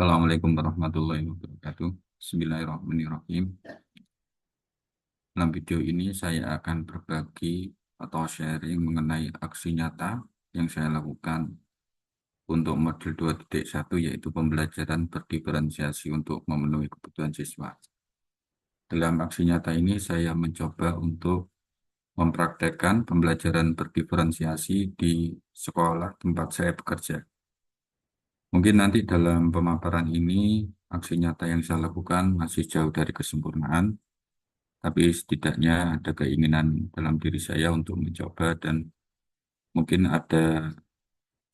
Assalamualaikum warahmatullahi wabarakatuh. Bismillahirrahmanirrahim. Dalam video ini saya akan berbagi atau sharing mengenai aksi nyata yang saya lakukan untuk modul 2.1 yaitu pembelajaran berdiferensiasi untuk memenuhi kebutuhan siswa. Dalam aksi nyata ini saya mencoba untuk mempraktekkan pembelajaran berdiferensiasi di sekolah tempat saya bekerja. Mungkin nanti dalam pemaparan ini aksi nyata yang saya lakukan masih jauh dari kesempurnaan, tapi setidaknya ada keinginan dalam diri saya untuk mencoba dan mungkin ada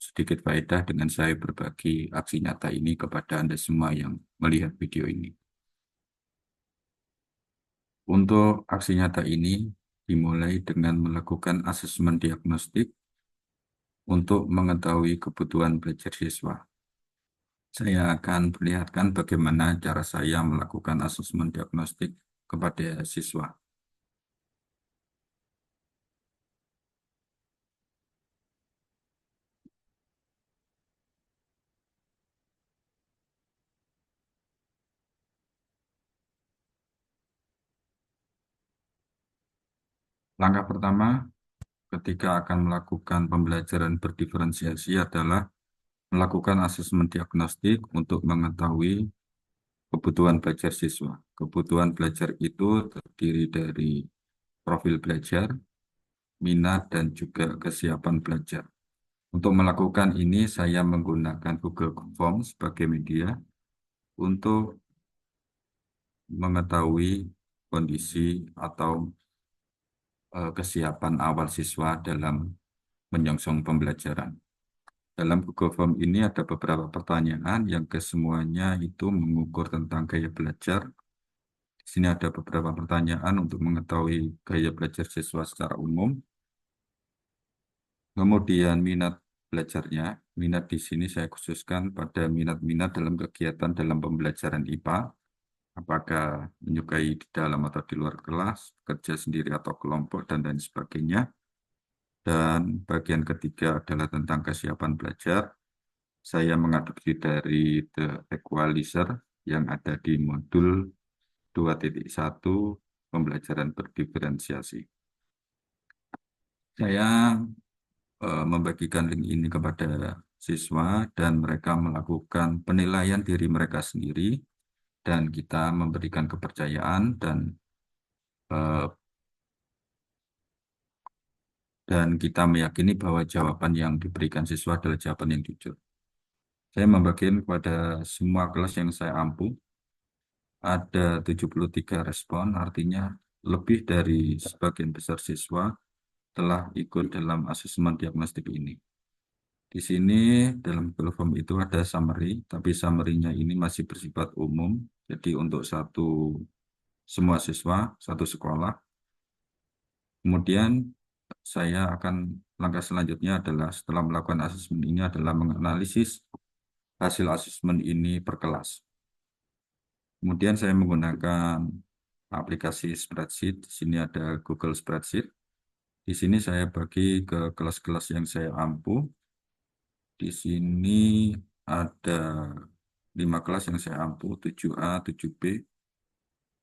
sedikit faedah dengan saya berbagi aksi nyata ini kepada Anda semua yang melihat video ini. Untuk aksi nyata ini dimulai dengan melakukan asesmen diagnostik untuk mengetahui kebutuhan belajar siswa. Saya akan perlihatkan bagaimana cara saya melakukan asesmen diagnostik kepada siswa. Langkah pertama ketika akan melakukan pembelajaran berdiferensiasi adalah melakukan asesmen diagnostik untuk mengetahui kebutuhan belajar siswa. Kebutuhan belajar itu terdiri dari profil belajar, minat, dan juga kesiapan belajar. Untuk melakukan ini, saya menggunakan Google Form sebagai media untuk mengetahui kondisi atau kesiapan awal siswa dalam menyongsong pembelajaran. Dalam Google Form ini ada beberapa pertanyaan yang kesemuanya itu mengukur tentang gaya belajar. Di sini ada beberapa pertanyaan untuk mengetahui gaya belajar siswa secara umum. Kemudian minat belajarnya. Minat di sini saya khususkan pada minat-minat dalam kegiatan dalam pembelajaran IPA. Apakah menyukai di dalam atau di luar kelas, kerja sendiri atau kelompok, dan lain sebagainya. Dan bagian ketiga adalah tentang kesiapan belajar. Saya mengadopsi dari The Equalizer yang ada di modul 2.1 pembelajaran berdiferensiasi. Saya membagikan link ini kepada siswa dan mereka melakukan penilaian diri mereka sendiri dan kita memberikan kepercayaan eh, dan kita meyakini bahwa jawaban yang diberikan siswa adalah jawaban yang jujur. Saya membagikan kepada semua kelas yang saya ampu. Ada 73 respon, artinya lebih dari sebagian besar siswa telah ikut dalam asesmen diagnostik ini. Di sini dalam Google Form itu ada summary, tapi summary-nya ini masih bersifat umum. Jadi untuk semua siswa, satu sekolah. Kemudian langkah selanjutnya adalah setelah melakukan asesmen ini adalah menganalisis hasil asesmen ini per kelas. Kemudian saya menggunakan aplikasi spreadsheet. Di sini ada Google Spreadsheet. Di sini saya bagi ke kelas-kelas yang saya ampu. Di sini ada 5 kelas yang saya ampu, 7A, 7B,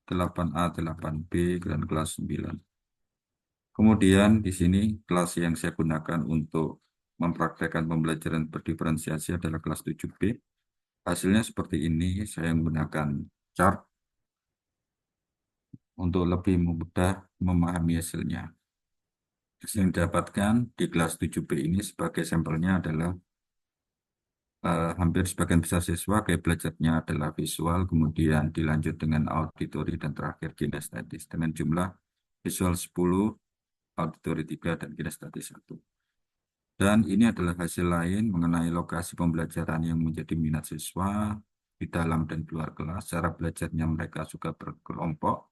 8A, 8B, dan kelas 9. Kemudian di sini kelas yang saya gunakan untuk mempraktekkan pembelajaran berdiferensiasi adalah kelas 7B. Hasilnya seperti ini, saya menggunakan chart untuk lebih mudah memahami hasilnya. Yang didapatkan di kelas 7B ini sebagai sampelnya adalah hampir sebagian besar siswa gaya belajarnya adalah visual, kemudian dilanjut dengan auditori, dan terakhir kinestetis dengan jumlah visual 10, auditori 3, dan kinestetis 1. Dan ini adalah hasil lain mengenai lokasi pembelajaran yang menjadi minat siswa di dalam dan di luar kelas. Cara belajarnya mereka suka berkelompok,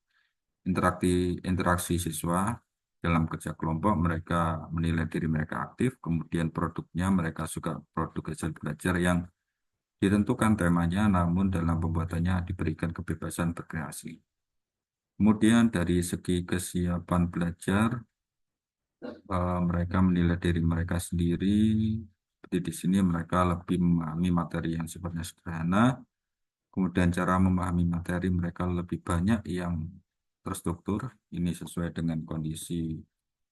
interaksi siswa dalam kerja kelompok, mereka menilai diri mereka aktif, kemudian produknya mereka suka produk hasil belajar yang ditentukan temanya, namun dalam pembuatannya diberikan kebebasan berkreasi. Kemudian dari segi kesiapan belajar, mereka menilai diri mereka sendiri. Seperti di sini mereka lebih memahami materi yang sifatnya sederhana, Kemudian cara memahami materi mereka lebih banyak yang terstruktur. Ini sesuai dengan kondisi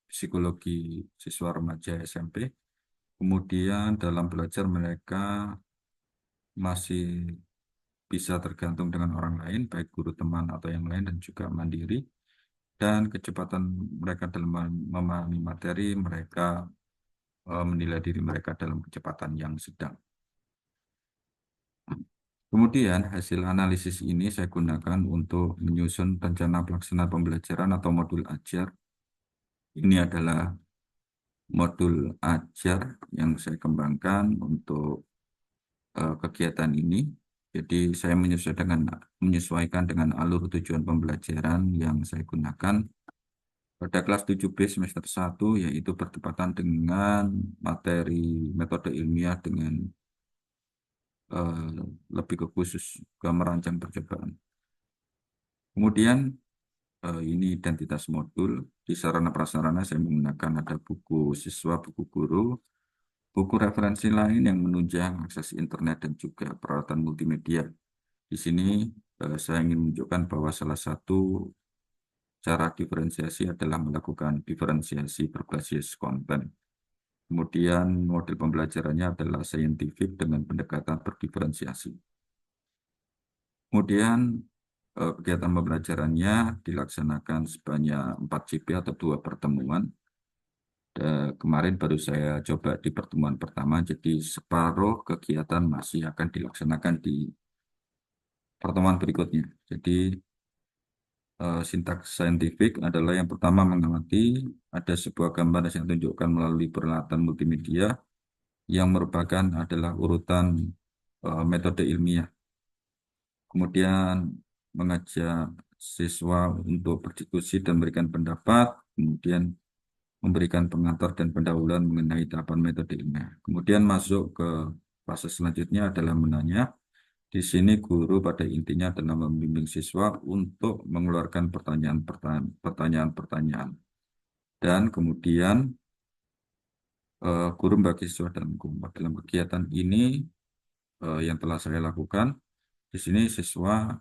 psikologi siswa remaja SMP. Kemudian dalam belajar mereka masih bisa tergantung dengan orang lain, baik guru teman atau yang lain, dan juga mandiri. Dan kecepatan mereka dalam memahami materi, mereka menilai diri mereka dalam kecepatan yang sedang. Kemudian hasil analisis ini saya gunakan untuk menyusun rencana pelaksanaan pembelajaran atau modul ajar. Ini adalah modul ajar yang saya kembangkan untuk kegiatan ini. Jadi saya menyesuaikan dengan alur tujuan pembelajaran yang saya gunakan pada kelas 7B semester 1, yaitu bertepatan dengan materi metode ilmiah dengan lebih ke khusus ke merancang percobaan. Kemudian ini identitas modul. Di sarana prasarana saya menggunakan ada buku siswa, buku guru, buku referensi lain yang menunjang akses internet dan juga peralatan multimedia. Di sini saya ingin menunjukkan bahwa salah satu cara diferensiasi adalah melakukan diferensiasi berbasis konten. Kemudian model pembelajarannya adalah saintifik dengan pendekatan berdiferensiasi. Kemudian kegiatan pembelajarannya dilaksanakan sebanyak 4 CP atau 2 pertemuan. Kemarin baru saya coba di pertemuan pertama, jadi separuh kegiatan masih akan dilaksanakan di pertemuan berikutnya. Jadi sintaks saintifik adalah yang pertama mengamati ada sebuah gambar yang ditunjukkan melalui peralatan multimedia yang merupakan adalah urutan metode ilmiah. Kemudian mengajak siswa untuk berdiskusi dan memberikan pendapat, kemudian memberikan pengantar dan pendahuluan mengenai tahapan metode ilmiah. Kemudian masuk ke fase selanjutnya adalah menanya. Di sini guru pada intinya adalah membimbing siswa untuk mengeluarkan pertanyaan-pertanyaan. Dan kemudian guru membagi siswa dalam kelompok. Dalam kegiatan ini yang telah saya lakukan, di sini siswa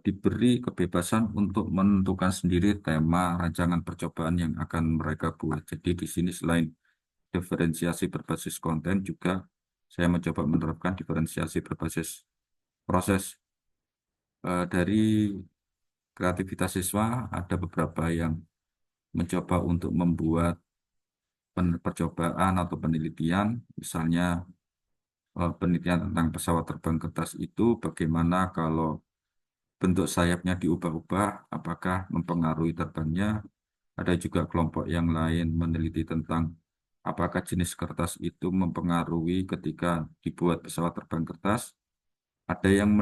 diberi kebebasan untuk menentukan sendiri tema rancangan percobaan yang akan mereka buat. Jadi di sini selain diferensiasi berbasis konten, juga saya mencoba menerapkan diferensiasi berbasis proses. Dari kreativitas siswa ada beberapa yang mencoba untuk membuat percobaan atau penelitian, misalnya penelitian tentang pesawat terbang kertas itu bagaimana kalau bentuk sayapnya diubah-ubah, apakah mempengaruhi terbangnya. Ada juga kelompok yang lain meneliti tentang apakah jenis kertas itu mempengaruhi ketika dibuat pesawat terbang kertas. Ada yang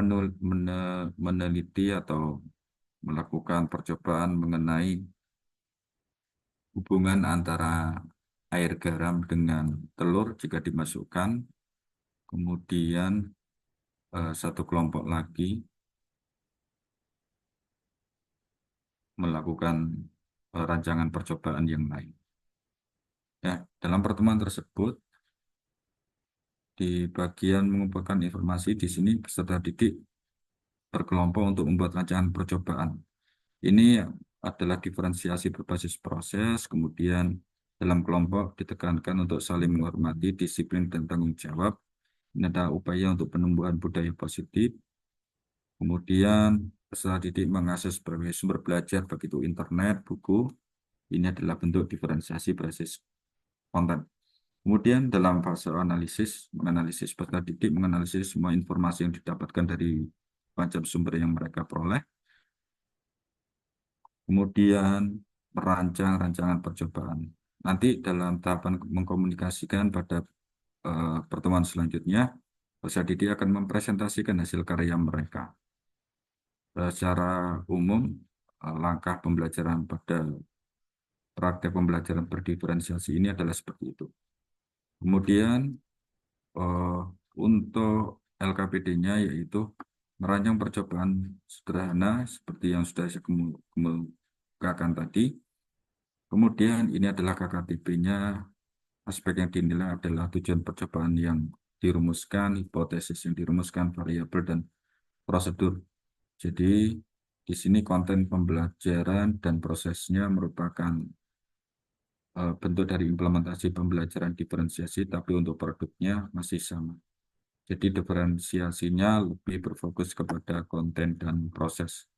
meneliti atau melakukan percobaan mengenai hubungan antara air garam dengan telur jika dimasukkan. Kemudian satu kelompok lagi melakukan rancangan percobaan yang lain. Ya, dalam pertemuan tersebut, di bagian mengumpulkan informasi di sini peserta didik berkelompok untuk membuat rancangan percobaan. Ini adalah diferensiasi berbasis proses, kemudian dalam kelompok ditekankan untuk saling menghormati, disiplin, dan tanggung jawab. Ini adalah upaya untuk penumbuhan budaya positif. Kemudian peserta didik mengakses berbagai sumber belajar, baik itu internet, buku. Ini adalah bentuk diferensiasi berbasis konten. Kemudian dalam fase analisis, menganalisis peserta didik, menganalisis semua informasi yang didapatkan dari macam sumber yang mereka peroleh. Kemudian merancang rancangan percobaan. Nanti dalam tahapan mengkomunikasikan pada pertemuan selanjutnya, peserta didik akan mempresentasikan hasil karya mereka. Secara umum, langkah pembelajaran pada praktek pembelajaran berdiferensiasi ini adalah seperti itu. Kemudian eh, untuk LKPD-nya yaitu merancang percobaan sederhana seperti yang sudah saya kemukakan tadi. Kemudian ini adalah KKTP-nya, aspek yang dinilai adalah tujuan percobaan yang dirumuskan, hipotesis yang dirumuskan, variabel dan prosedur. Jadi di sini konten pembelajaran dan prosesnya merupakan bentuk dari implementasi pembelajaran diferensiasi, tapi untuk produknya masih sama. Jadi diferensiasinya lebih berfokus kepada konten dan proses.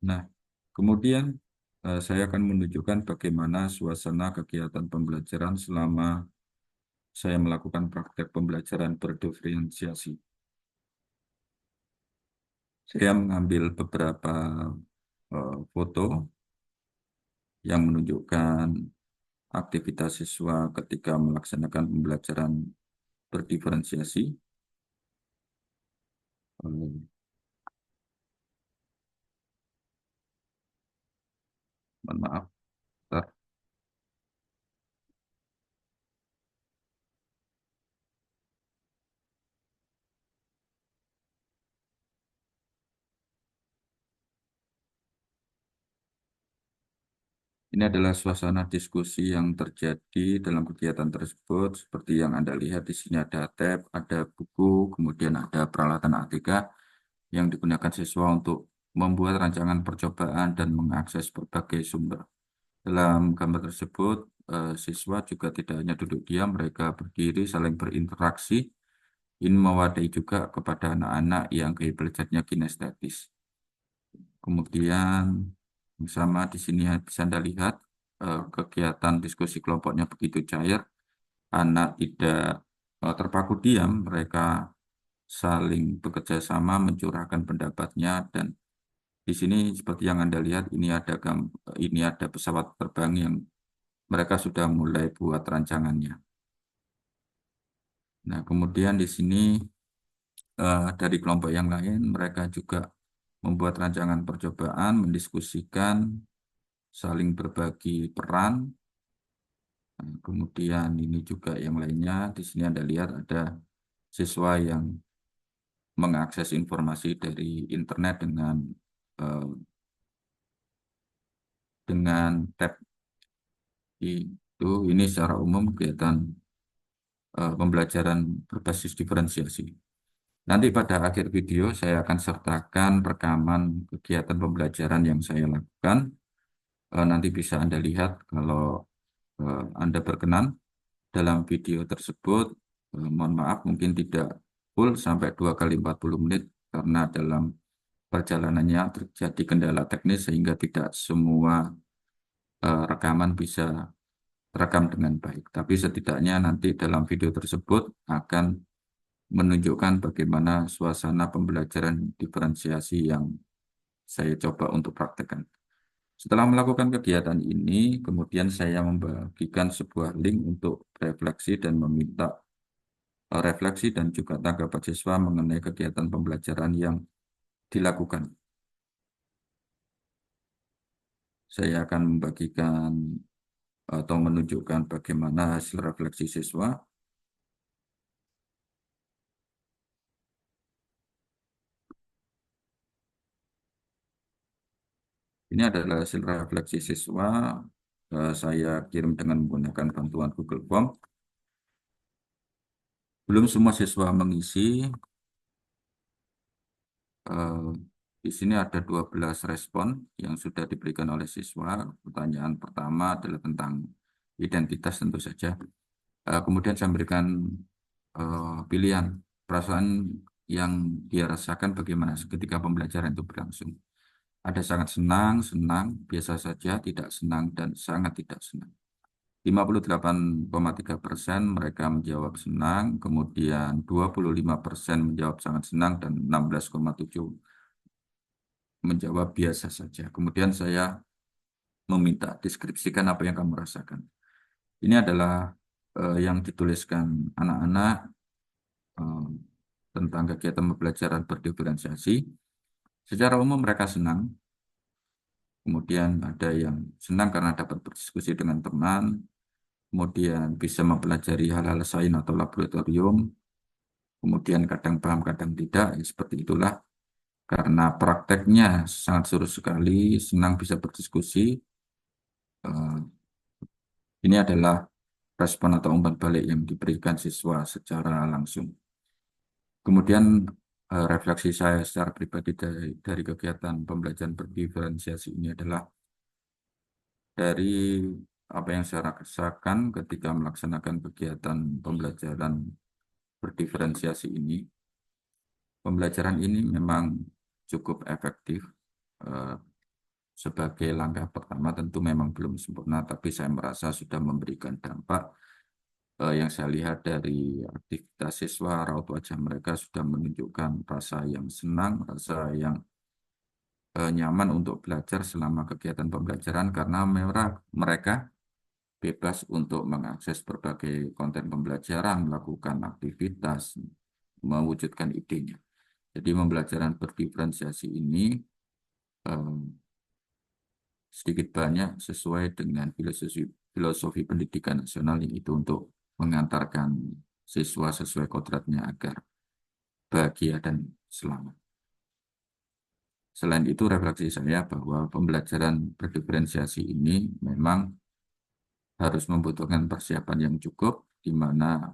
Nah, kemudian saya akan menunjukkan bagaimana suasana kegiatan pembelajaran selama saya melakukan praktek pembelajaran berdiferensiasi. Saya mengambil beberapa foto yang menunjukkan aktivitas siswa ketika melaksanakan pembelajaran berdiferensiasi. Eh, Mohon maaf. Bentar. Ini adalah suasana diskusi yang terjadi dalam kegiatan tersebut. Seperti yang Anda lihat di sini ada tab, ada buku, kemudian ada peralatan A3 yang digunakan siswa untuk membuat rancangan percobaan dan mengakses berbagai sumber. Dalam gambar tersebut, siswa juga tidak hanya duduk diam, mereka berdiri saling berinteraksi. Ini mewadai juga kepada anak-anak yang gaya belajarnya kinestetis. Kemudian sama di sini bisa Anda lihat kegiatan diskusi kelompoknya begitu cair, anak tidak terpaku diam, mereka saling bekerja sama mencurahkan pendapatnya dan di sini seperti yang Anda lihat ini ada pesawat terbang yang mereka sudah mulai buat rancangannya. Nah, kemudian di sini dari kelompok yang lain mereka juga membuat rancangan percobaan, mendiskusikan, saling berbagi peran. Nah, kemudian ini juga yang lainnya, di sini Anda lihat ada siswa yang mengakses informasi dari internet eh, dengan tab itu. Ini secara umum kegiatan pembelajaran berbasis diferensiasi. Nanti pada akhir video saya akan sertakan rekaman kegiatan pembelajaran yang saya lakukan. Nanti bisa Anda lihat kalau Anda berkenan dalam video tersebut. Mohon maaf mungkin tidak full sampai 2 kali 40 menit karena dalam perjalanannya terjadi kendala teknis sehingga tidak semua rekaman bisa terekam dengan baik. Tapi setidaknya nanti dalam video tersebut akan menunjukkan bagaimana suasana pembelajaran diferensiasi yang saya coba untuk praktekkan. Setelah melakukan kegiatan ini, kemudian saya membagikan sebuah link untuk refleksi dan meminta refleksi dan juga tanggapan siswa mengenai kegiatan pembelajaran yang dilakukan. Saya akan membagikan atau menunjukkan bagaimana hasil refleksi siswa. Ini adalah hasil refleksi siswa. Saya kirim dengan menggunakan bantuan Google Form. Belum semua siswa mengisi. Eh, di sini ada 12 respon yang sudah diberikan oleh siswa. Pertanyaan pertama adalah tentang identitas tentu saja. Kemudian saya memberikan pilihan perasaan yang dia rasakan bagaimana ketika pembelajaran itu berlangsung. Ada sangat senang, senang, biasa saja, tidak senang, dan sangat tidak senang. 58,3% mereka menjawab senang, kemudian 25% menjawab sangat senang, dan 16,7% menjawab biasa saja. Kemudian saya meminta deskripsikan apa yang kamu rasakan. Ini adalah yang dituliskan anak-anak eh, tentang kegiatan pembelajaran berdiferensiasi. Secara umum mereka senang, kemudian ada yang senang karena dapat berdiskusi dengan teman, kemudian bisa mempelajari hal-hal sains atau laboratorium, kemudian kadang paham, kadang tidak, ya seperti itulah. Karena prakteknya sangat seru sekali, senang bisa berdiskusi. Eh, Ini adalah respon atau umpan balik yang diberikan siswa secara langsung. Kemudian refleksi saya secara pribadi dari kegiatan pembelajaran berdiferensiasi ini adalah dari apa yang saya rasakan ketika melaksanakan kegiatan pembelajaran berdiferensiasi ini. Pembelajaran ini memang cukup efektif. Eh, Sebagai langkah pertama tentu memang belum sempurna, tapi saya merasa sudah memberikan dampak. Yang saya lihat dari aktivitas siswa, raut wajah mereka sudah menunjukkan rasa yang senang, rasa yang nyaman untuk belajar selama kegiatan pembelajaran karena mereka bebas untuk mengakses berbagai konten pembelajaran, melakukan aktivitas, mewujudkan idenya. Jadi pembelajaran berdiferensiasi ini eh, sedikit banyak sesuai dengan filosofi pendidikan nasional, yaitu untuk mengantarkan siswa sesuai kodratnya agar bahagia dan selamat. Selain itu, refleksi saya bahwa pembelajaran berdiferensiasi ini memang harus membutuhkan persiapan yang cukup, di mana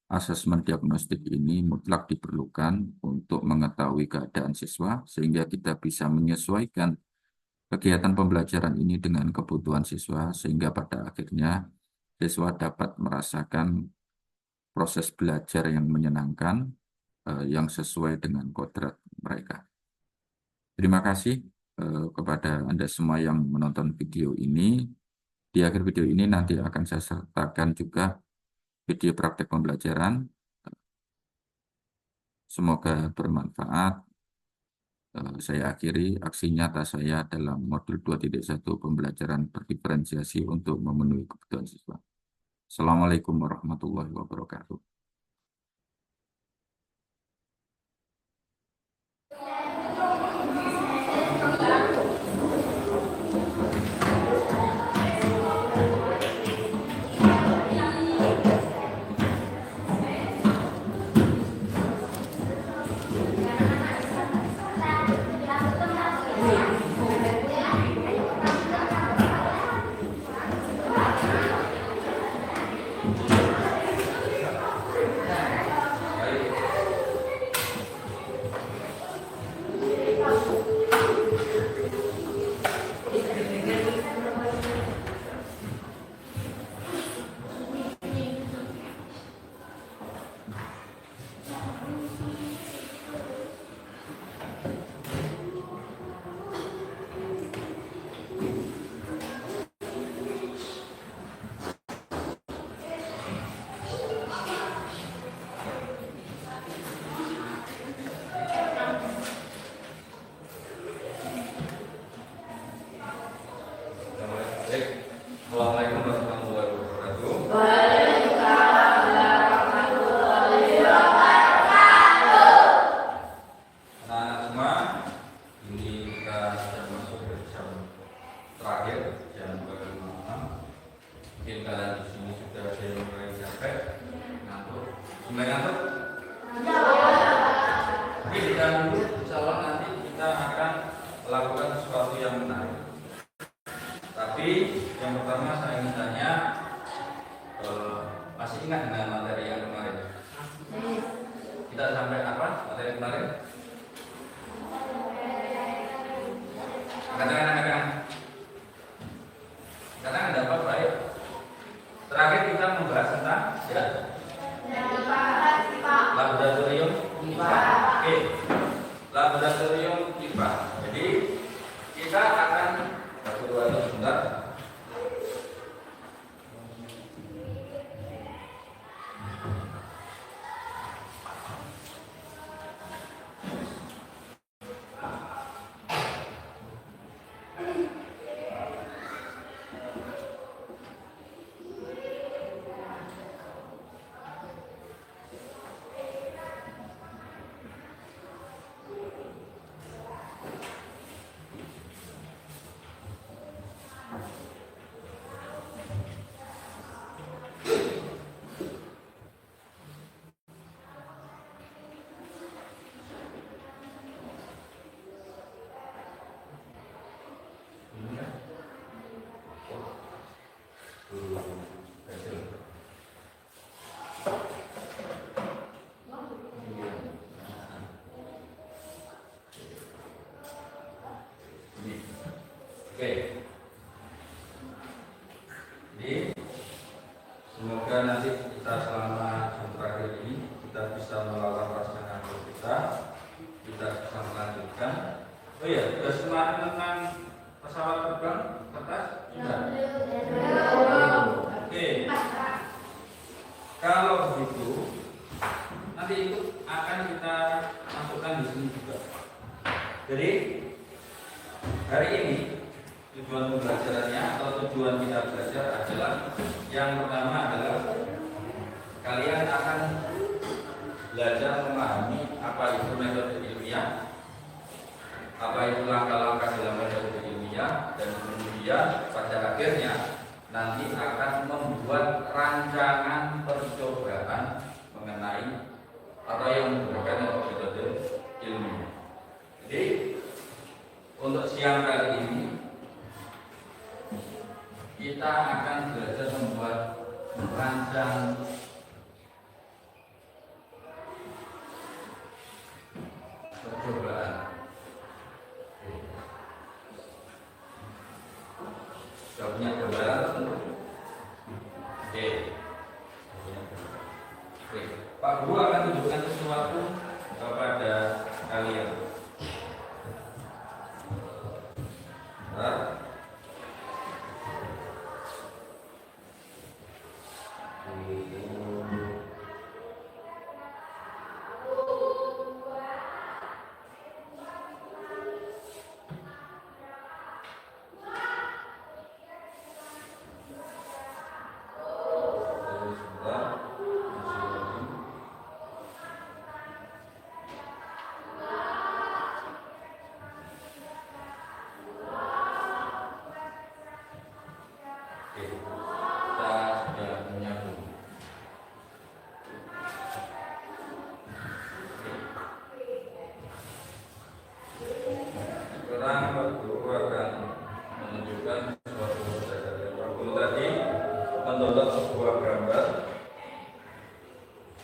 asesmen diagnostik ini mutlak diperlukan untuk mengetahui keadaan siswa, sehingga kita bisa menyesuaikan kegiatan pembelajaran ini dengan kebutuhan siswa, sehingga pada akhirnya siswa dapat merasakan proses belajar yang menyenangkan, yang sesuai dengan kodrat mereka. Terima kasih kepada Anda semua yang menonton video ini. Di akhir video ini nanti akan saya sertakan juga video praktek pembelajaran. Semoga bermanfaat. Saya akhiri aksi nyata saya dalam modul 2.1 pembelajaran berdiferensiasi untuk memenuhi kebutuhan siswa. Assalamualaikum warahmatullahi wabarakatuh. Assalamualaikum warahmatullahi wabarakatuh. Anak-anak semua, ini kita sudah masuk ke jam terakhir, jam 5. Mungkin kalian di sini sudah ada yang mulai capek, ngantuk. Mulai ngantuk? Tapi jangan dulu, insya Allah nanti kita akan melakukan sesuatu yang menarik. Tapi yang pertama saya ingin tanya, masih ingat dengan materi yang kemarin? Kita sampai apa materi kemarin? Katakan dapat baik. Terakhir kita membahas tentang laboratorium IPA. Oke, laboratorium IPA. Jadi kita akan sebentar. Oke. Jadi semoga nanti kita selama jam terakhir ini kita bisa melakukan pelaksanaan kita bisa melanjutkan. Oh ya, sudah semakin tentang pesawat terbang kertas? Sudah. Oke. Kalau begitu, nanti itu akan kita masukkan di sini juga. Jadi hari ini tujuan pembelajarannya atau tujuan kita belajar adalah yang pertama adalah kalian akan belajar memahami apa itu metode ilmiah, apa itu langkah-langkah dalam metode ilmiah, dan kemudian pada akhirnya nanti akan membuat rancangan percobaan mengenai atau yang berkaitan dengan metode ilmiah. Jadi untuk siang kali ini kita akan belajar membuat merancang percobaan. Sudah punya gambaran tentu? Oke. Oke. Pak Guru akan tunjukkan sesuatu kepada kalian. Nah. Menonton sebuah gambar,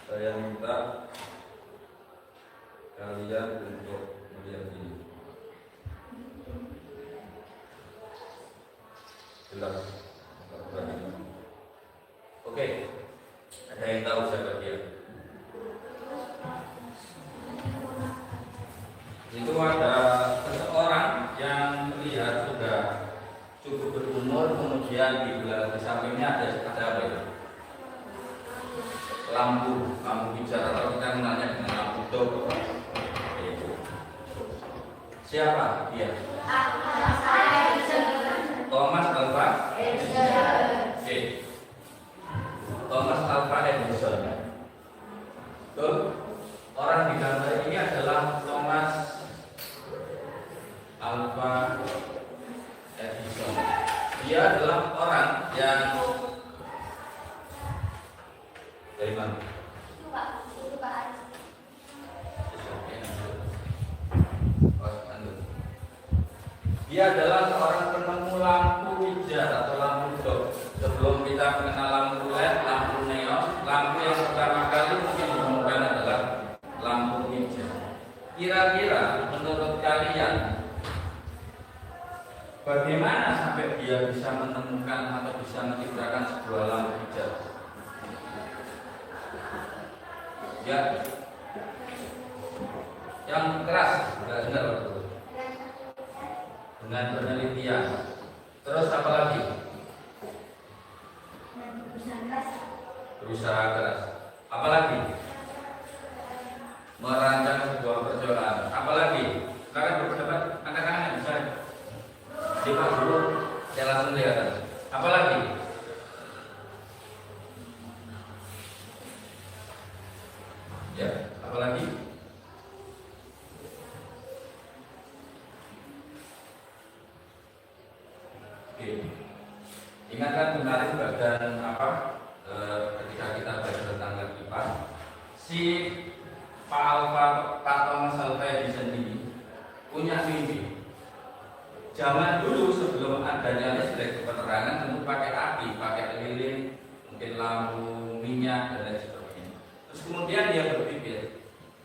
saya minta kalian untuk melihat ini. Jelas. Oke, ada yang tahu siapa dia? Itu ada seseorang yang terlihat sudah cukup berumur, kemudian di sampingnya ada apa itu? Lampu hijau atau kita mengenalnya dengan lampu dok. Siapa dia? Thomas Alva Edison. Oke. Thomas Alva Edison. Betul? Orang di gambar ini adalah Thomas Alva Edison. Dia adalah orang yang dari mana? Dia adalah seorang penemu lampu hijau atau lampu dok. Sebelum kita mengenal lampu LED, lampu neon, lampu yang pertama kali mungkin ditemukan adalah lampu hijau. Kira-kira menurut kalian bagaimana sampai dia bisa menemukan atau bisa menciptakan sebuah lampu hijau? Ya, yang keras, enggak benar betul. Dengan penelitian. Terus apa lagi? Berusaha keras. Apa lagi? Merancang sebuah percobaan. Apa lagi? Silakan berpendapat. Angkat tangan yang bisa. Coba dulu. Saya langsung lihat. Apa lagi? Ya, apa lagi? Oke. Ingatkan kemarin bagian apa? Ketika kita belajar tentang IPA, si Pak Thomas Alva Edison ini punya mimpi. Zaman dulu sebelum adanya listrik penerangan tentu pakai api, pakai lilin, mungkin lampu minyak dan lain sebagainya. Terus kemudian dia berpikir,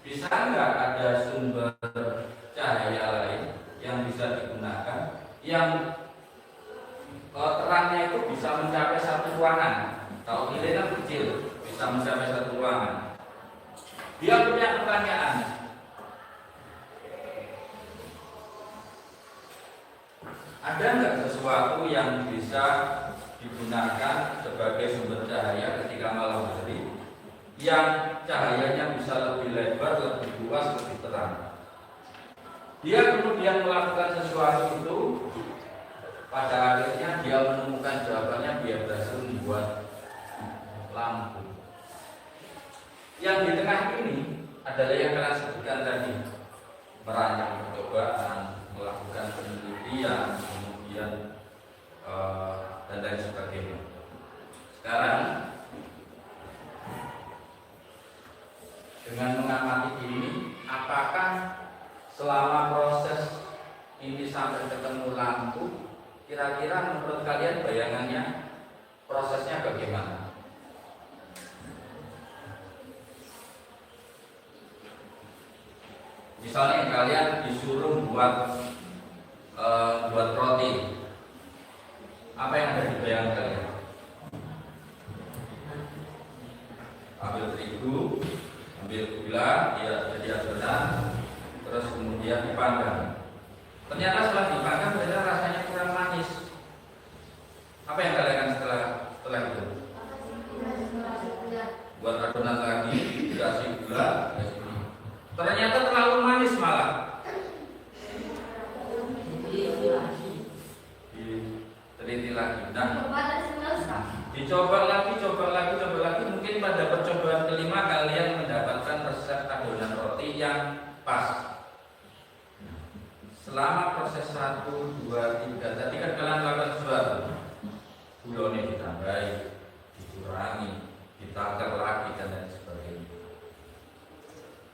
bisa nggak ada sumber cahaya lain yang bisa digunakan yang punya pertanyaan. Ada nggak sesuatu yang bisa digunakan sebagai sumber cahaya ketika malam hari yang cahayanya bisa lebih lebar, lebih luas, lebih terang? Dia kemudian melakukan sesuatu itu, pada akhirnya dia menemukan jawabannya, dia berhasil membuat lampu. Yang di tengah ini adalah yang kalian sebutkan tadi, merancang percobaan, melakukan penelitian, kemudian dan lain sebagainya. Sekarang dengan mengamati ini, apakah selama proses ini sampai ketemu lampu, kira-kira menurut kalian bayangannya prosesnya bagaimana? Misalnya kalian disuruh buat roti, apa yang ada di bayangan kalian? Ambil terigu, ambil gula, dia jadi adonan, terus kemudian dipanggang. Ternyata setelah dipanggang ternyata rasanya kurang manis. Apa yang kalian akan setelah itu? Buat adonan lagi, dikasih gula, ternyata terlalu manis malah. Diteliti lagi. Nah, dicoba lagi. Mungkin pada percobaan kelima kalian mendapatkan resep adonan roti yang pas. Selama proses 1, 2, 3 tadi kan kalian lakukan sesuatu. Gulanya ditambahi, dikurangi, ditakar lagi dan lain sebagainya.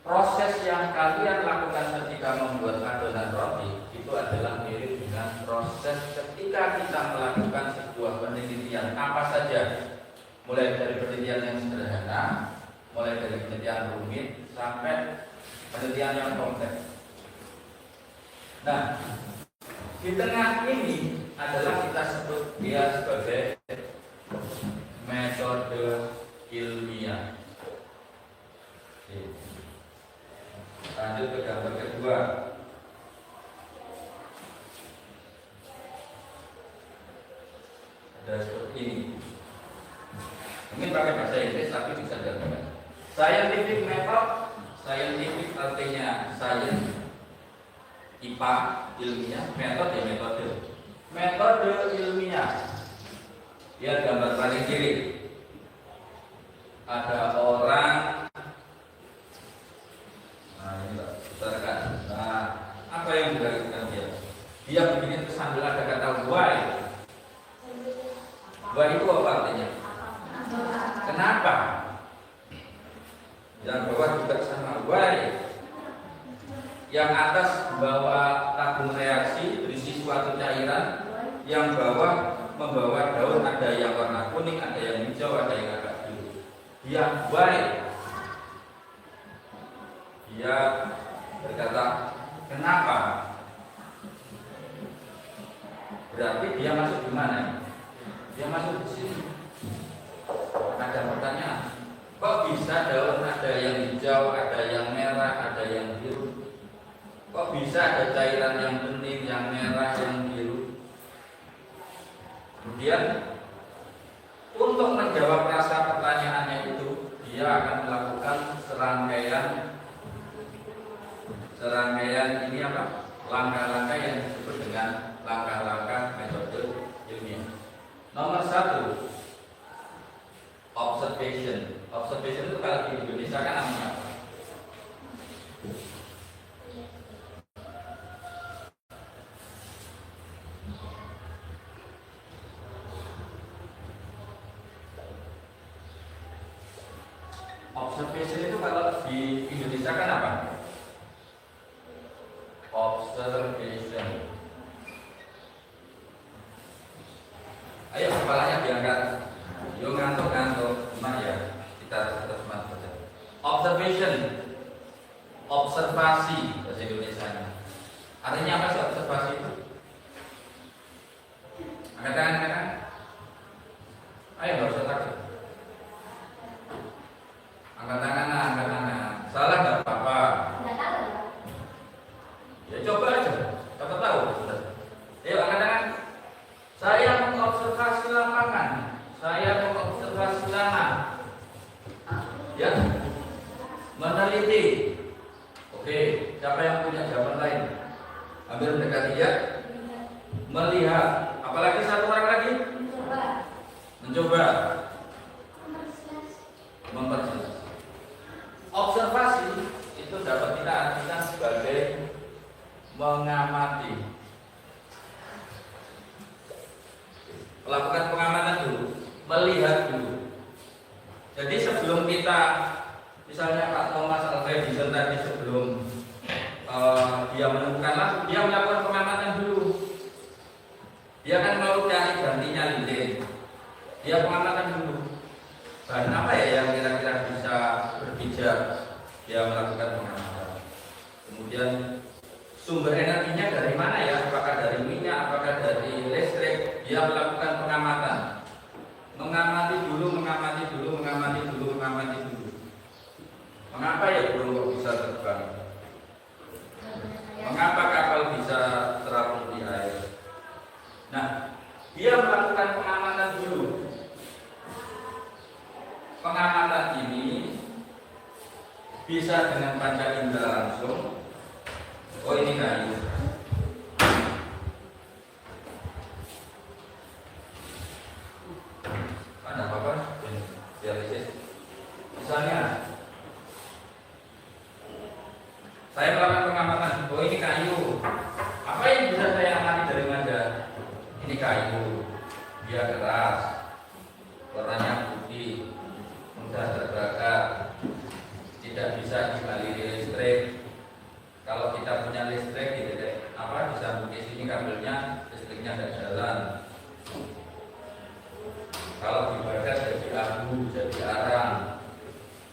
Proses yang kalian lakukan ketika membuat adonan roti itu adalah mirip dengan proses ketika kita melakukan sebuah penelitian apa saja, mulai dari penelitian yang sederhana, mulai dari penelitian rumit sampai penelitian yang kompleks. Nah, di tengah ini adalah kita sebut dia sebagai metode ilmiah. Lanjut ke gambar kedua. Ada seperti ini. Mungkin pakai bahasa Inggris tapi bisa dilakukan. Scientific method, scientific artinya science, IPA, ilmiah, metode ya metode. Metode ilmiah. Lihat gambar paling kiri. Ada orang. Nah ini Pak, putarkan. Nah, apa yang dilakukan dia? Dia begini terus sambil ada kata why. Why itu apa artinya? Kenapa? Yang bawah juga sama why. Yang atas membawa tabung reaksi berisi suatu cairan, yang bawah membawa daun, ada yang warna kuning, ada yang hijau, ada yang agak biru. Dia why. Dia berkata kenapa? Berarti dia masuk di mana? Dia masuk di sini. Ada pertanyaan. Kok bisa daun ada yang hijau, ada yang merah, ada yang biru? Kok bisa ada cairan yang bening, yang merah, yang biru? Kemudian untuk menjawab rasa pertanyaannya itu, dia akan melakukan serangkaian ini apa? Langkah-langkah yang disebut dengan langkah-langkah metode ilmiah. Nomor 1, observation. Observation itu kalau di Indonesia kan namanya apa? Observation itu kalau di Indonesia kan apa? Observation. Ayo kepalanya diangkat. Yo ngantuk-ngantuk, cuma ya kita sempat saja. Observation, observasi bahasa Indonesia-nya. Artinya apa sih observasi itu? Angkat tangan, angkat tangan. Ayo nggak usah takut. Angkat tangan, angkat tangan. Salah nggak? meneliti. Oke, siapa yang punya jawaban lain? Hampir mendekati ya. Melihat. Apalagi satu orang lagi? Mencoba. Memperjelas. Observasi itu dapat kita artikan sebagai mengamati. Melakukan pengamatan dulu, melihat dulu. Jadi sebelum kita, misalnya Pak Thomas Alva Edison tadi sebelum dia menemukan lampu, dia melakukan pengamatan dulu. Dia kan mau cari gantinya lilin. Dia pengamatan dulu. Bahan apa ya yang kira-kira bisa berpijak? Dia melakukan pengamatan. Kemudian sumber energinya dari mana ya? Apakah dari minyak? Apakah dari listrik? Dia melakukan pengamatan. Mengamati dulu, mengamati dulu, mengamati dulu, mengamati dulu. Mengapa ya burung kok bisa terbang? Mengapa kapal bisa terapung di air? Nah, dia melakukan pengamatan dulu. Pengamatan ini bisa dengan panca indera langsung. Oh, ini kayu. Ada apa-apa? Dialisis. Misalnya, saya melakukan pengamatan. Oh, ini kayu. Apa yang bisa saya amati dari nada? Ini kayu. Dia keras. Warnanya putih. Mudah terbakar. Tidak bisa dialiri listrik. Kalau kita punya listrik, disambung ke sini kabelnya, listriknya tidak jalan. Kalau dibakar jadi abu, jadi arang.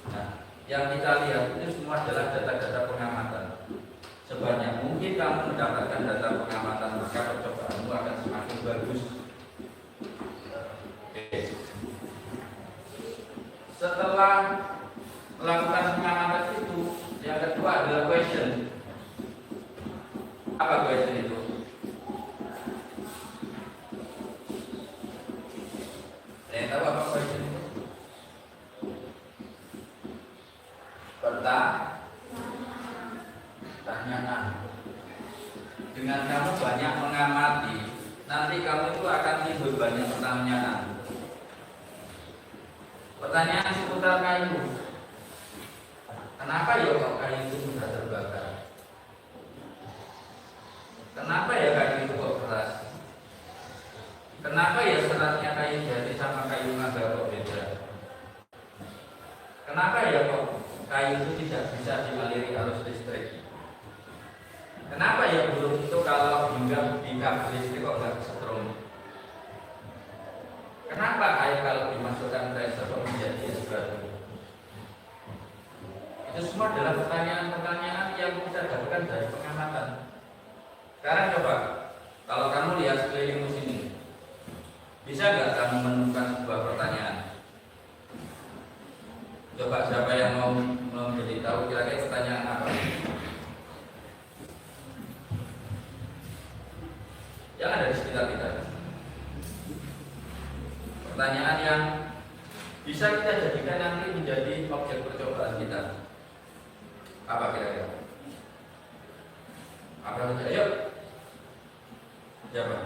Nah, yang kita lihat itu semua adalah data-data pengamatan. Sebanyak mungkin kamu mendapatkan data pengamatan, maka percobaanmu akan semakin bagus. Oke. Setelah melakukan pengamatan itu, yang kedua adalah question. Apa question itu? Saya tahu apa question itu? Pertanyaan. Dengan kamu banyak mengamati, nanti kamu itu akan timbul banyak pertanyaan. Pertanyaan seputar kayu. Kenapa ya kok kayu itu mudah terbakar? Kenapa ya kayu itu kok keras? Kenapa ya seratnya kayu jati sama kayu naga kok beda? Kenapa ya kok kayu itu tidak bisa dialiri arus listrik? Kenapa ya burung itu kalau hinggap di kabel listrik kok nggak kesetrum? Kenapa air kalau dimasukkan ke reservoir menjadi es batu? Itu semua adalah pertanyaan-pertanyaan yang kita dapatkan dari pengamatan. Sekarang coba, kalau kamu lihat sekelilingmu sini, bisa nggak kamu menemukan sebuah pertanyaan? Coba siapa yang mau menjadi tahu kira-kira pertanyaan apa? Yang ada di sekitar kita. Pertanyaan yang bisa kita jadikan nanti menjadi objek percobaan kita. Apa kira-kira? Apa saja? Ayo. Siapa?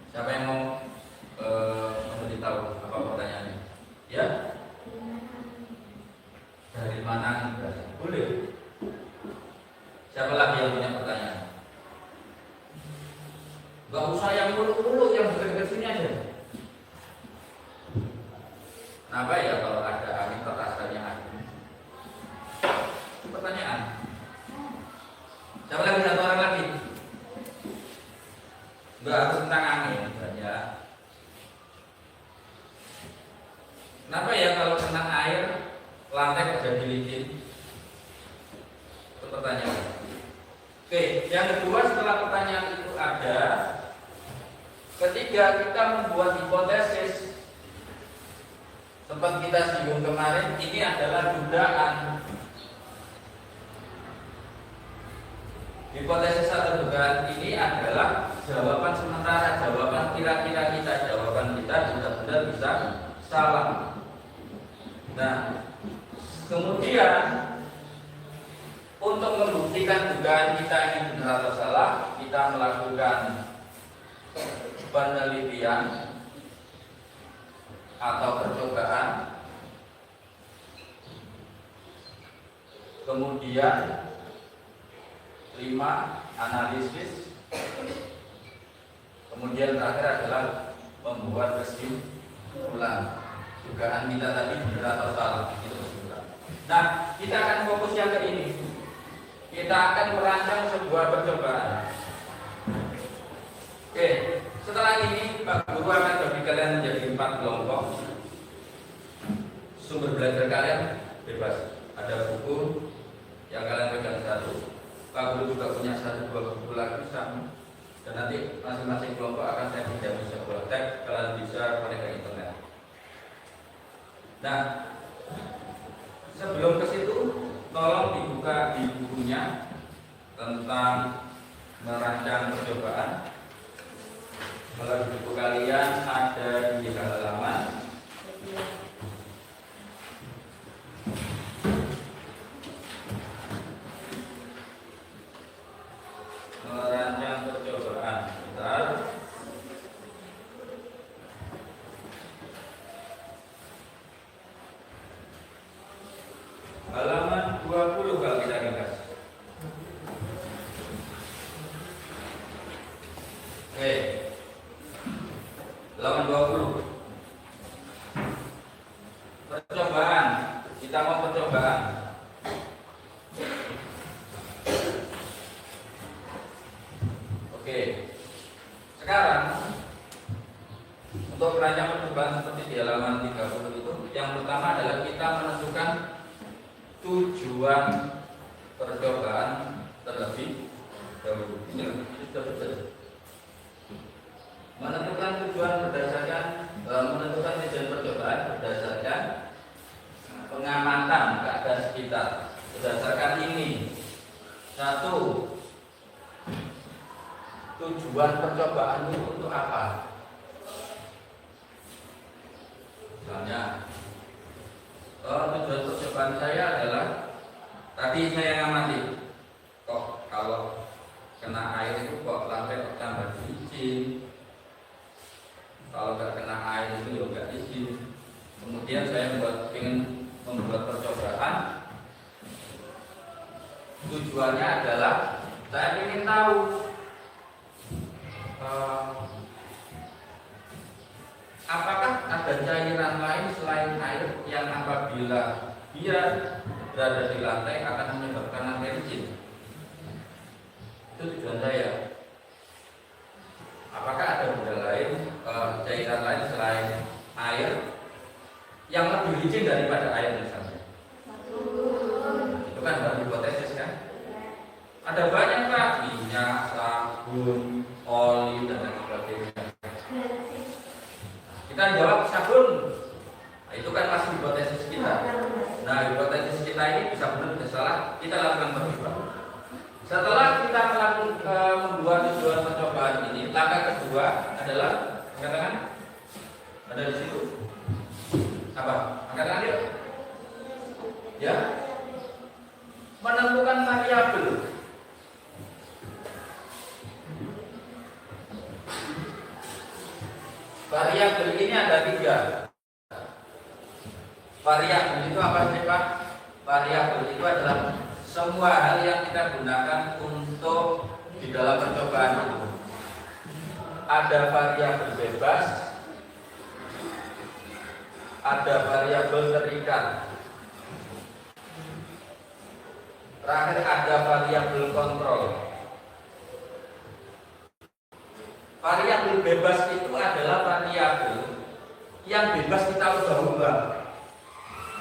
Siapa yang mau memberitahu apa pertanyaannya? Ya? Dari mana? Boleh. Siapa lagi yang punya pertanyaan? Gak usah yang muluk-muluk, yang dekat-dekat sini aja. Kenapa ya kalau ada angin petasan yang angin? Pertanyaan. Siapa lagi? Satu orang lagi. Enggak harus tentang angin banyak. Kenapa ya kalau tentang air lantai menjadi licin? Itu pertanyaan. Oke, yang kedua setelah pertanyaan itu ada, ketika kita membuat hipotesis, sempat kita singgung kemarin, ini adalah dugaan. Hipotesis atau dugaan ini adalah jawaban sementara, jawaban kira-kira kita, jawaban kita benar-benar bisa salah. Nah, Kemudian untuk membuktikan dugaan kita ini benar atau salah, kita melakukan penelitian atau percobaan. Kemudian 5, analisis. Kemudian terakhir adalah membuat kesimpulan. Dugaan kita tadi benar atau salah, itu kesimpulan. Nah, kita akan fokus yang ke ini. Kita akan merancang sebuah percobaan. Oke, setelah ini Pak Guru akan bagi kalian menjadi 4 kelompok. Sumber belajar kalian bebas. Ada buku yang kalian pegang 1. Pak Guru juga punya 1-2 buku lagi sama. Dan nanti masing-masing kelompok akan saya pinjam sebuah teks, kalian bisa connect ke internet. Nah, sebelum ke situ, tolong dibuka di bukunya tentang merancang percobaan. Kalau di buku kalian ada di halaman merancang percobaan. Bentar. Halaman 20 kalau kita ringkas. Oke. Halaman 20. Percobaan. Kita mau percobaan. Oke. Sekarang untuk merancang percobaan seperti di halaman 30 itu, yang pertama adalah kita menentukan tujuan percobaan terlebih dahulu. Menentukan tujuan berdasarkan menentukan tujuan percobaan berdasarkan pengamatan keadaan sekitar. Berdasarkan ini, 1, tujuan percobaan itu untuk apa? Misalnya, tujuan percobaan saya adalah tadi saya ngamati, kok kalau kena air itu kok lantai tambah licin, kalau nggak kena air itu juga nggak licin. Kemudian saya ingin membuat percobaan. Tujuannya adalah saya ingin tahu apakah ada cairan lain selain air yang apabila dia berada di lantai akan menyebabkan lantai licin. Itu tujuan saya. Apakah ada benda lain, cairan lain selain air yang lebih licin daripada air misalnya? Itu kan baru hipotesis kan? Ada banyak Pak, minyak, sabun, oli dan lain sebagainya. Kita jawab sabun. Nah, itu kan masih hipotesis kita. Nah, hipotesis kita ini bisa benar bisa salah, kita lakukan percobaan. Setelah kita melakukan membuat tujuan percobaan ini, langkah kedua adalah katakan ada di situ. Apa? Angkat tangan yuk. Ya. Menentukan variabel. Variabel ini ada 3. Variabel itu apa sih Pak? Variabel itu adalah semua hal yang kita gunakan untuk di dalam percobaan itu. Ada variabel bebas, ada variabel terikat, terakhir ada variabel kontrol. Variabel bebas itu adalah variabel yang bebas kita ubah-ubah.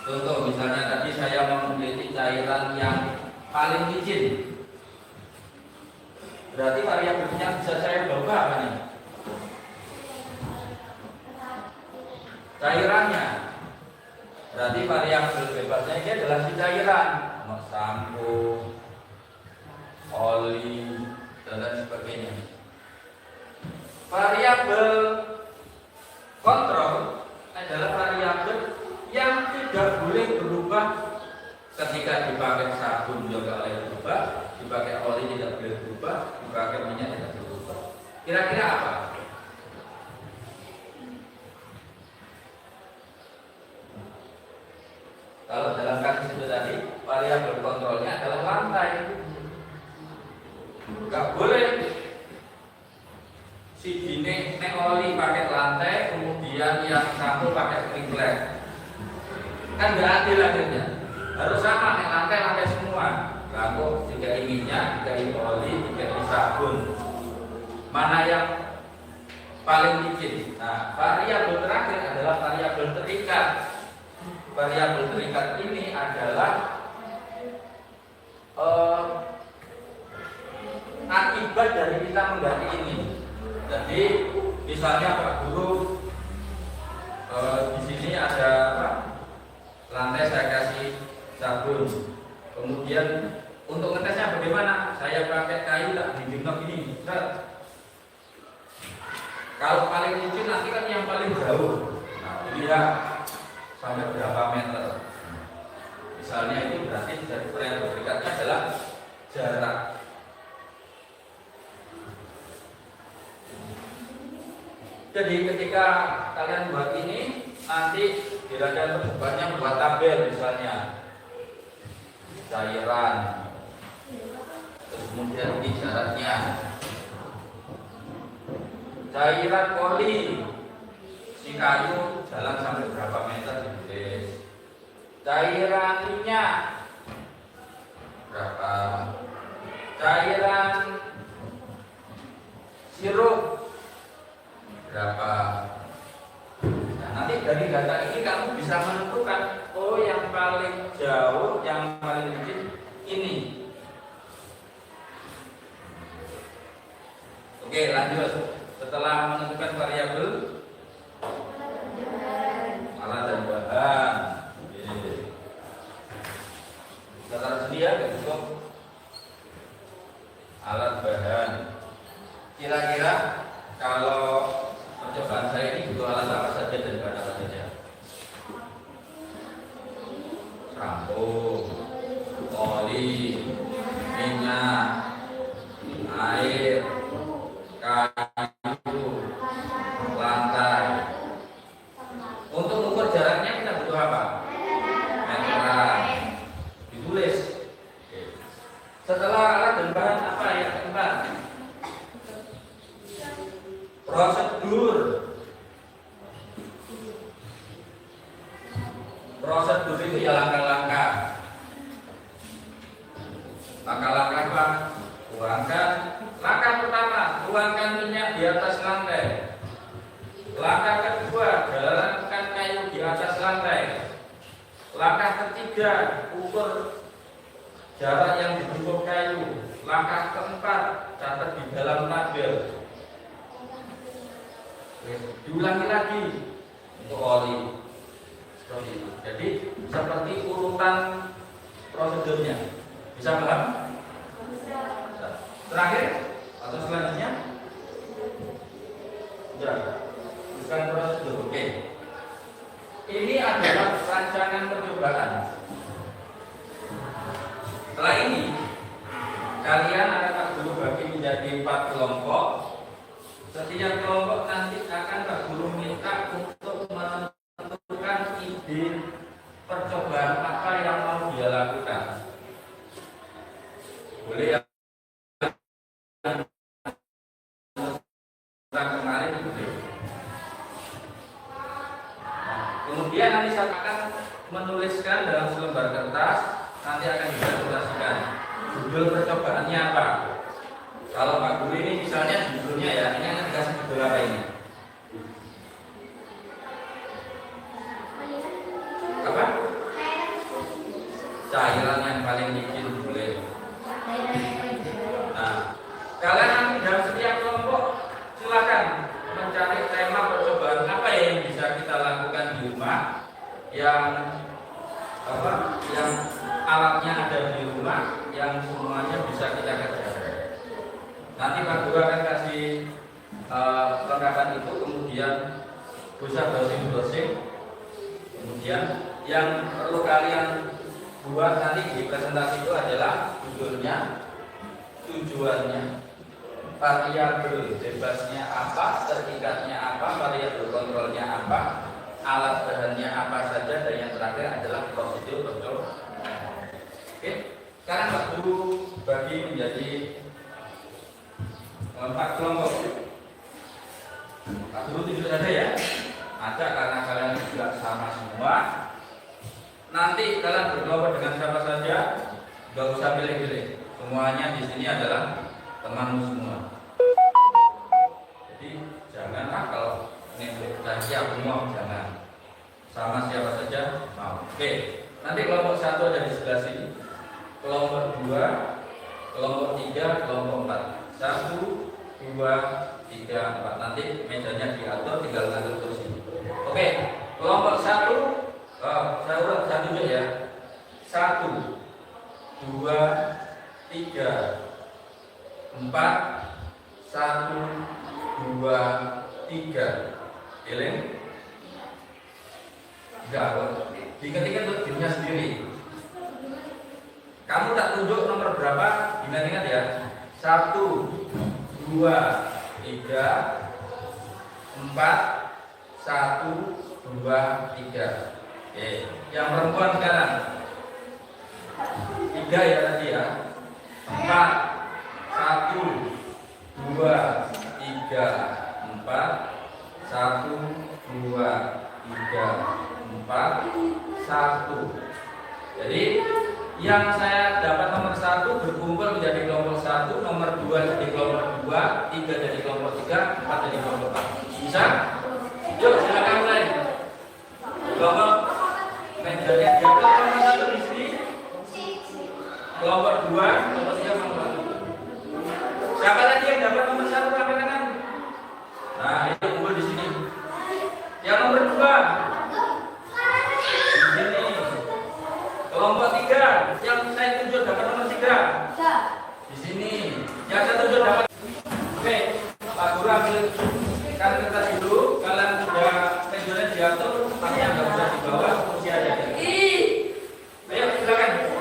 Contoh misalnya tadi saya mau meneliti cairan yang paling licin. Berarti variabelnya bisa saya ubah apa nih? Cairannya. Berarti variabel bebasnya ini adalah si cairan, sampo, oli, dan lain sebagainya. Variabel kontrol adalah variabel yang tidak boleh berubah ketika dipakai sabun juga oleh berubah, dipakai oli tidak boleh berubah, dipakai minyak tidak boleh berubah. Kira-kira apa? Kalau dalam kasus itu tadi, variabel kontrolnya adalah lantai. Gak boleh si dine nek oli pakai lantai, kemudian yang satu pakai sprinkler. Kan gak adil akhirnya. Harus sama nek lantai semua. Lalu jika ini minyak, jika ini oli, jika ini sabun, mana yang paling licin? Nah, variabel terakhir adalah variabel terikat. Variabel terikat ini adalah akibat dari kita mengganti ini. Jadi misalnya Pak Guru di sini ada apa? Lantai saya kasih sabun. Kemudian untuk ngetesnya bagaimana? Saya pakai kayu tak dijemur ini. Kalau paling licin nanti kan yang paling jauh. Nah, lihat sampai berapa meter. Misalnya itu berarti dari variabel terikatnya adalah jarak. Jadi ketika kalian buat ini, nanti kira-kira terbuatnya membuat tabel misalnya cairan, terus kemudian ini syaratnya cairan poli si kayu jalan sampai berapa meter ditulis, cairan minyak berapa, cairan sirup berapa. Nah, nanti dari data ini kamu bisa menentukan, oh yang paling jauh, yang paling licin ini. Oke, lanjut. Setelah menentukan variabel alat dan bahan, kita taruh sini ya, untuk alat bahan. Kira-kira kalau percobaan saya ini butuh alat apa saja dan bahan apa saja? Sampo, oli, minyak, air, kayu, lantai. Untuk mengukur jaraknya kita butuh apa? Meteran. Ditulis. Setelah alat dan bahan apa ya keempat? Prosedur. Prosedur itu ya langkah-langkah. Langkah-langkah apa? Tuangkan. Langkah pertama, tuangkan minyak di atas lantai. Langkah kedua, jalankan kayu di atas lantai. Langkah ketiga, ukur jarak yang dibutuhkan kayu. Langkah keempat, catat di dalam tabel. Diulangi lagi untuk oli. Seperti itu. Jadi seperti urutan prosedurnya. Bisa paham? Terakhir atau selanjutnya? Sudah. Bukan prosedur. Oke. Ini adalah rancangan percobaan. Setelah ini kalian akan Guru bagi menjadi 4 kelompok. Setiap kelompok nanti akan Pak Guru minta untuk menentukan ide percobaan apa yang mau dia lakukan. Boleh ya? Kemarin itu. Kemudian nanti saya akan menuliskan dalam selembar kertas, nanti akan dipresentasikan judul percobaannya apa. Kalau Pak Guru ini misalnya judulnya ya, ini akan dikasih judul apa ini? Apa? Cairan yang paling licin boleh. Nah, kalian nanti dalam setiap kelompok silakan mencari tema percobaan apa yang bisa kita lakukan di rumah, yang apa? Yang alatnya ada di rumah, yang semuanya bisa kita kerjakan. Nanti Pak Guru akan kasih lengkapan itu, kemudian bisa browsing, kemudian yang perlu kalian buat nanti di presentasi itu adalah tujuannya, variabel bebasnya apa, sertifikatnya apa, variabel kontrolnya apa, alat bahannya apa saja, dan yang terakhir adalah prosedur kontrol. Oke, sekarang waktu bagi menjadi 4 kelompok. Tak dulu tunjuk saja ya. Ada karena kalian juga sama semua. Nanti kalian berkelompok dengan siapa saja, gak usah pilih-pilih. Semuanya di sini adalah temanmu semua. Jadi janganlah kalau ini rahasia umum, jangan. Sama siapa saja mau. Oke. Nanti kelompok 1 ada di sebelah sini. Kelompok 2, kelompok 3, kelompok 4. 1, 2, 3, 4. Nanti mejanya diatur, tinggal ngatur kursi. Oke, kelompok 1, saya ulang satu aja ya. 1, 2, 3, 4, 1, 2, 3. Eling? Enggak, diingat-ingat untuk dirinya sendiri. Kamu tak tunjuk nomor berapa, ingat-ingat ya. 1, 2, 3, 4, 1, 2, 3. Oke, yang perempuan sekarang 3 ya tadi ya. 4, 1, 2, 3, 4, 1, 2, 3, 4, 1. Jadi yang saya dapat nomor 1 berkumpul menjadi kelompok 1, nomor 2 jadi kelompok 2, 3 jadi kelompok 3, 4 jadi kelompok 4. Bisa? Yuk silakan mulai. Kelompok mejanya diatur nomor 1 di sini. Kelompok 2, kelompok 3, kelompok 4. Siapa lagi yang dapat nomor 1 angkat tangan? Nah, ini kumpul di sini. Yang nomor 2 di sini. Kelompok 3, yang saya tunjuk dapat nomor 3. Di sini. Yang saya tunjuk dapat. Oke, Pak Guru ambil kan kertas dulu. Kalian sudah penjualnya diatur, pakaian nggak usah di bawah, kursi aja. Ayo silakan.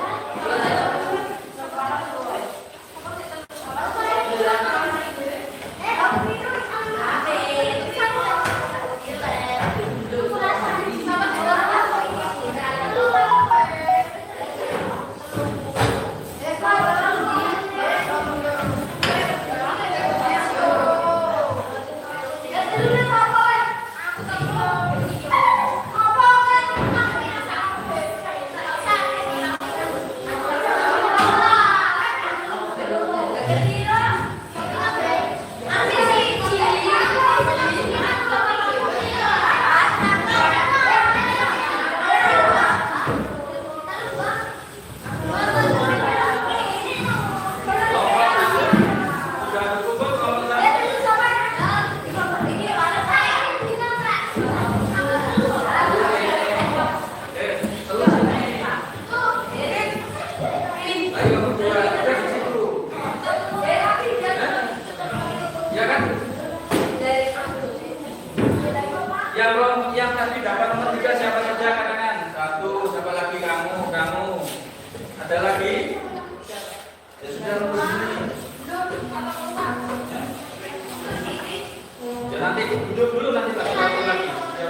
Yang tadi dapat nomor 3 siapa saja katakan? 1, siapa lagi? Kamu. Ada lagi? Ya sudah nomor ini. Ya nanti duduk dulu nanti tak satu lagi. Ya.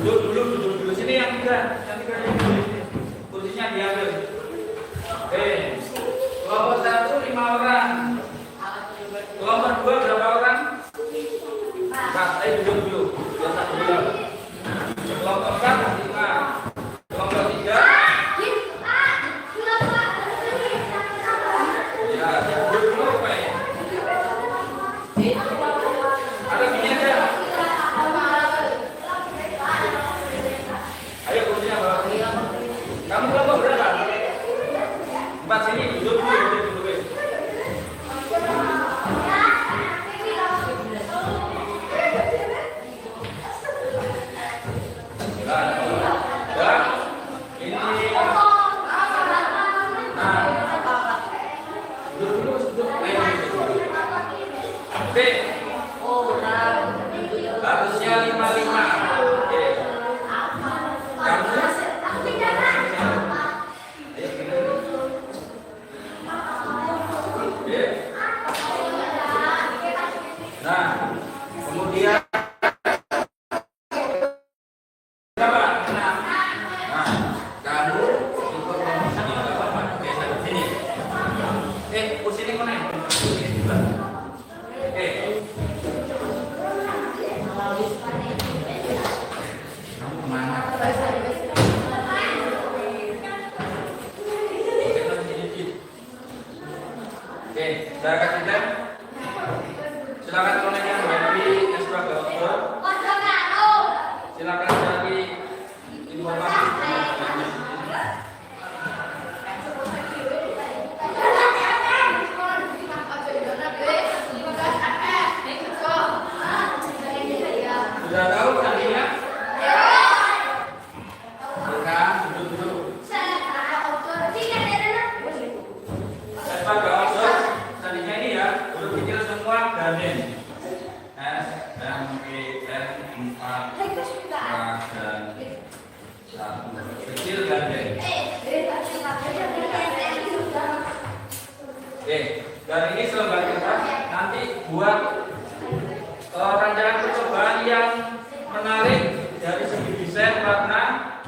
Duduk dulu. Sini yang 3, kursinya diambil. Oke. Kelompok 1 5 orang. Kelompok 2 berapa orang? Nah, ayo duduk dulu. Yang satu dulu. Kelompok 4 5. Kelompok 3. Ya, duduk dulu Pak. Ada gini aja. Ayo kursinya bawa. Kamu kelompok berapa? 4 sini duduk dulu. Harusnya 55. Oke. Kamu Saya kasih tem. Silakan connect yang happy sebagai outdoor. Silakan cari informasi. Sudah tahu tadinya? Bukan, duduk. Sebagai outdoor, tadinya ini ya, udah pikir semua gamen. S, M, E, N, 4, dan 1. Kecil gamen. Oke, dan ini selembar kertas nanti buat rancangan percobaan yang menarik dari segi desain warna.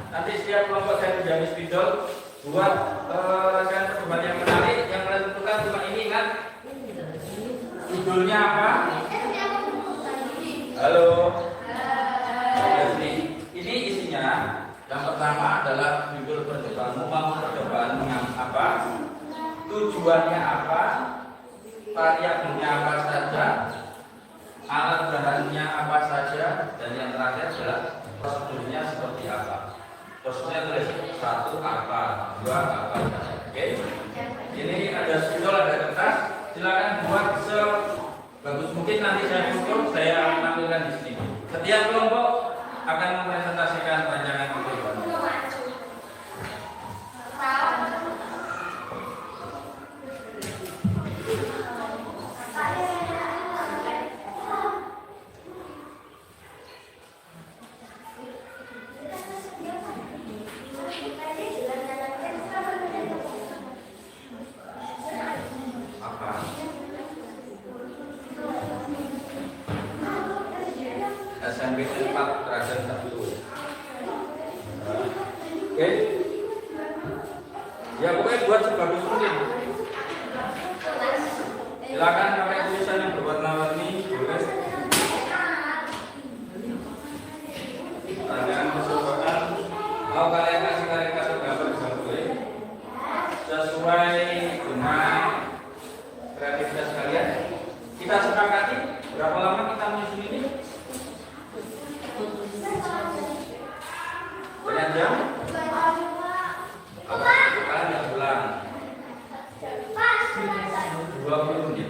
Nanti setiap kelompok saya menjadi spidol buat rancangan percobaan yang menarik. Yang kalian tentukan cuma ini kan? Judulnya apa? Halo. Jadi ini isinya. Yang pertama adalah judul percobaan. Mau percobaan apa? Tujuannya apa? Variabelnya apa saja? Alat bahannya apa saja? Dan yang terakhir adalah prosedurnya seperti apa? Prosedurnya tulis 1 apa, 2 apa. Oke? Ini ada spidol, ada kertas. Silakan buat sebagus mungkin. Nanti saya foto, saya tampilkan di sini. Setiap kelompok akan mempresentasikan rancangan percobaan. SMP 4 derajat 1. Oke. Ya pokoknya buat sebagus mungkin. Silakan pakai tulisan yang berwarna-warni, boleh. Rancangan percobaan mau kalian kasih karikatur gambar juga boleh. Sesuai dengan kreativitas kalian. Kita sepakati berapa lama kita menyusun ini? Banyak jam? Kalian nggak pulang 20 menit.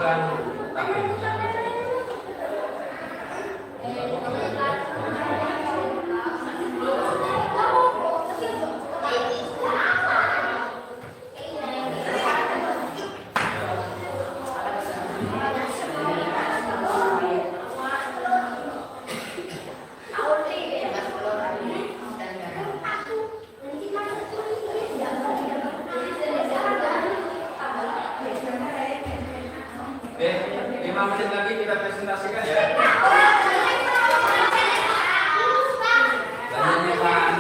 bukan takdir. Oke, 5 menit lagi kita presentasikan ya. Banyak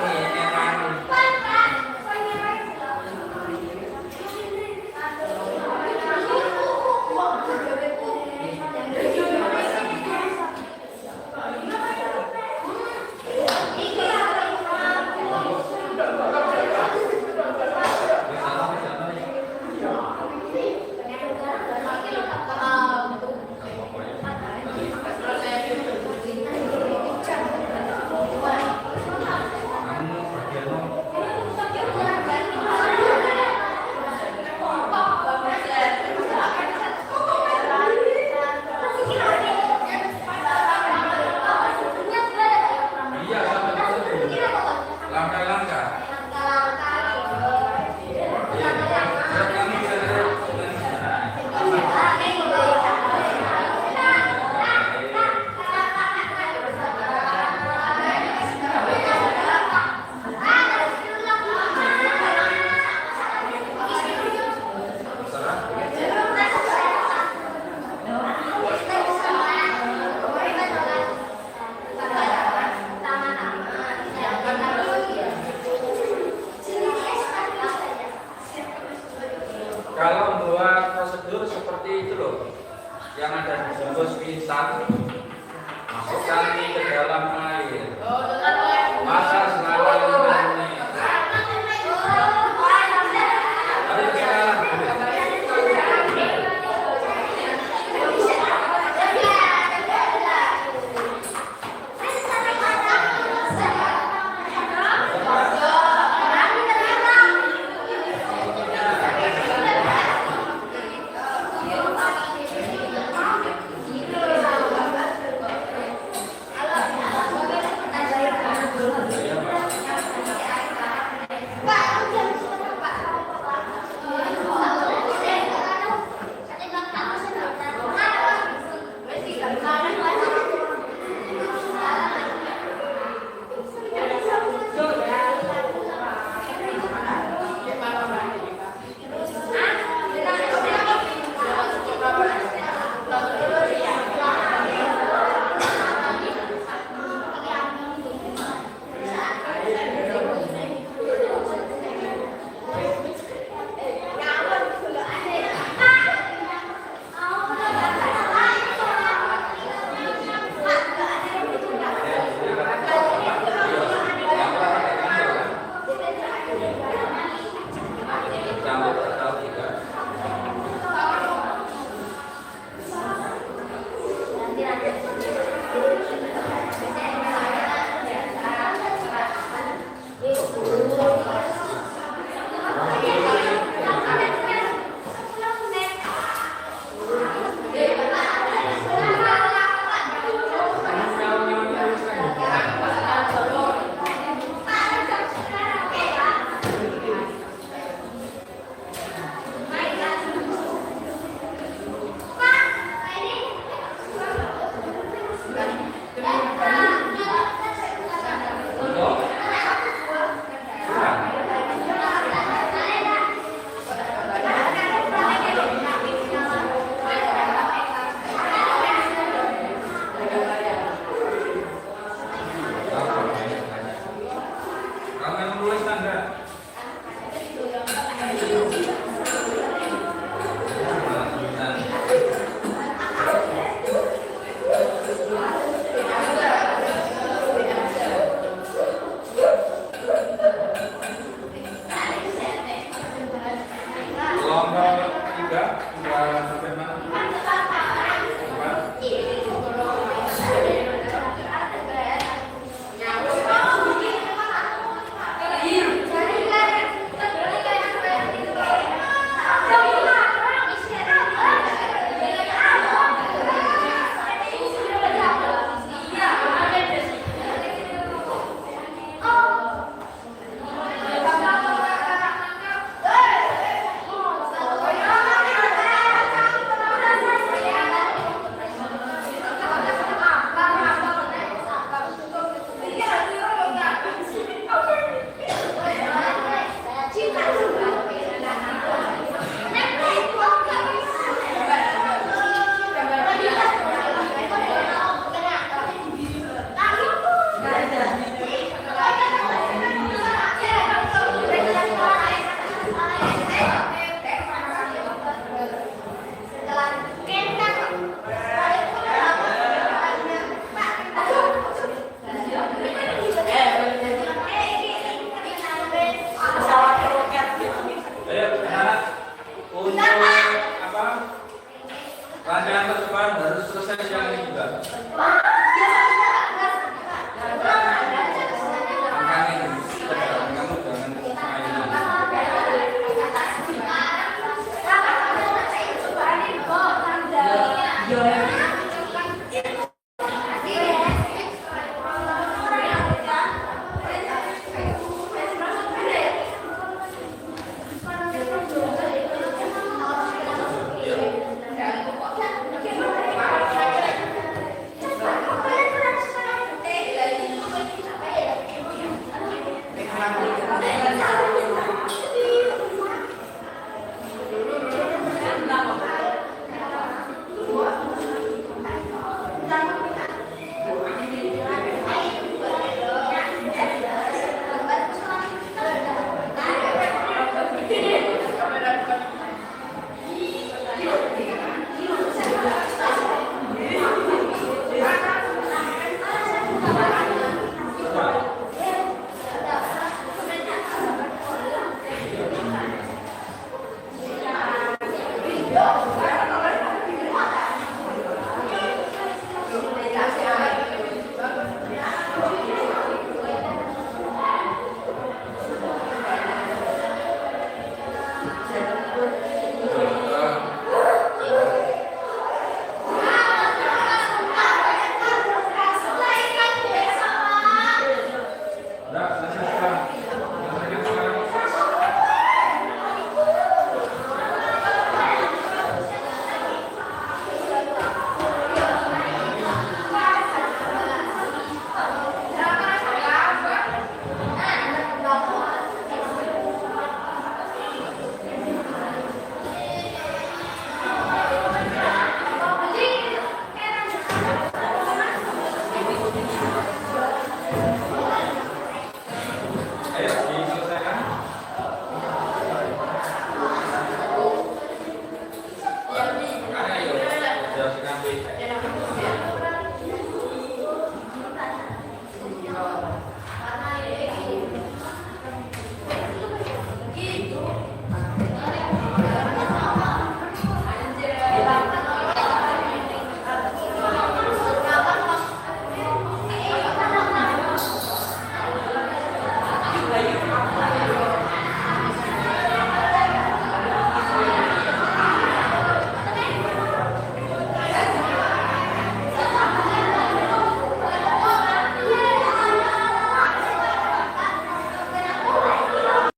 langkah-langkah. Kalau membuat prosedur seperti itu loh, yang ada di bungkus instan, masukkan ke dalam air, masak selama 5 menit. Ayo sekarang.